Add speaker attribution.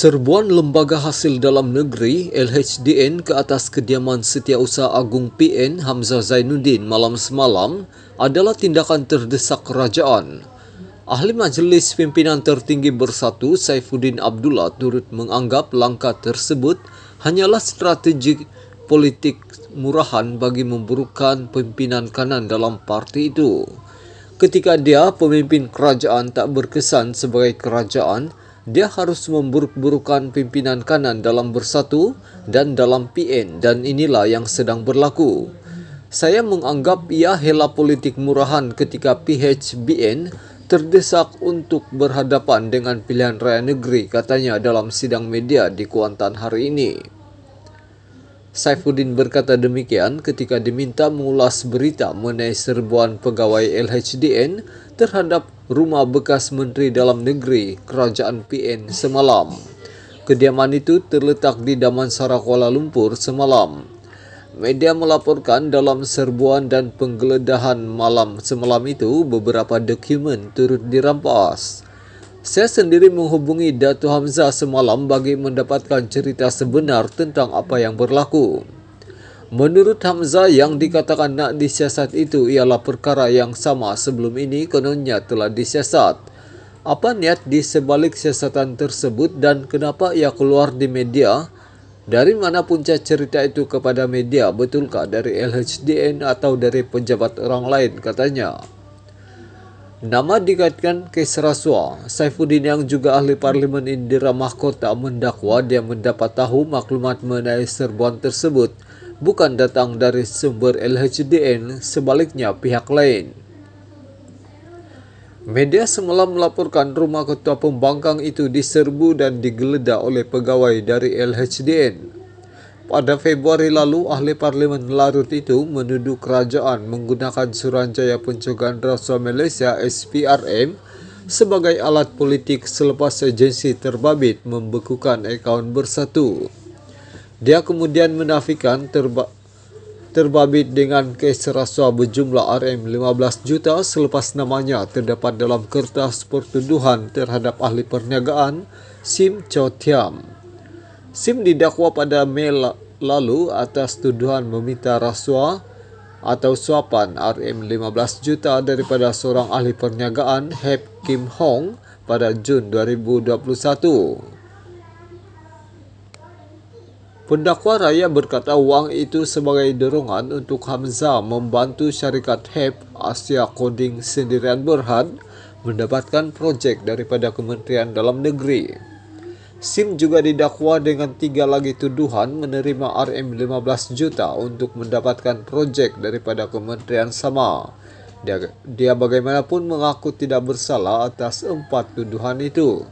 Speaker 1: Serbuan Lembaga Hasil Dalam Negeri (LHDN) ke atas kediaman Setiausaha Agung PN Hamzah Zainuddin malam semalam adalah tindakan terdesak kerajaan. Ahli Majlis Pimpinan Tertinggi Bersatu Saifuddin Abdullah turut menganggap langkah tersebut hanyalah strategi politik murahan bagi memburukkan pimpinan kanan dalam parti itu. Ketika dia, pemimpin kerajaan, tak berkesan sebagai kerajaan, dia harus memburuk-burukan pimpinan kanan dalam Bersatu dan dalam PN, dan inilah yang sedang berlaku. Saya menganggap ia hela politik murahan ketika PHBN terdesak untuk berhadapan dengan pilihan raya negeri, katanya dalam sidang media di Kuantan hari ini. Saifuddin berkata demikian ketika diminta mengulas berita mengenai serbuan pegawai LHDN terhadap rumah bekas Menteri Dalam Negeri Kerajaan PN semalam. Kediaman itu terletak di Damansara, Kuala Lumpur semalam. Media melaporkan dalam serbuan dan penggeledahan malam semalam itu beberapa dokumen turut dirampas. Saya sendiri menghubungi Dato' Hamzah semalam bagi mendapatkan cerita sebenar tentang apa yang berlaku. Menurut Hamzah, yang dikatakan nak disiasat itu ialah perkara yang sama sebelum ini kononnya telah disiasat. Apa niat di sebalik siasatan tersebut dan kenapa ia keluar di media? Dari mana punca cerita itu kepada media? Betulkah dari LHDN atau dari pejabat orang lain, katanya. Nama dikaitkan kes rasuah. Saifuddin yang juga ahli Parlimen Indira Mahkota mendakwa dia mendapat tahu maklumat mengenai serbuan tersebut bukan datang dari sumber LHDN, sebaliknya pihak lain. Media semalam melaporkan rumah ketua pembangkang itu diserbu dan digeledah oleh pegawai dari LHDN. Pada Februari lalu, ahli Parlimen Larut itu menuduh kerajaan menggunakan Suruhanjaya Pencegahan Rasuah Malaysia (SPRM) sebagai alat politik selepas agensi terbabit membekukan akaun Bersatu. Dia kemudian menafikan terbabit dengan kes rasuah berjumlah RM15 juta selepas namanya terdapat dalam kertas pertuduhan terhadap ahli perniagaan Sim Chow Thiam. Sim didakwa pada Mei lalu atas tuduhan meminta rasuah atau suapan RM15 juta daripada seorang ahli perniagaan Hep Kim Hong pada Jun 2021. Pendakwa raya berkata wang itu sebagai dorongan untuk Hamzah membantu syarikat Hep Asia Coding Sendirian Berhad mendapatkan projek daripada Kementerian Dalam Negeri. Sim juga didakwa dengan 3 lagi tuduhan menerima RM15 juta untuk mendapatkan projek daripada kementerian sama. Dia bagaimanapun mengaku tidak bersalah atas 4 tuduhan itu.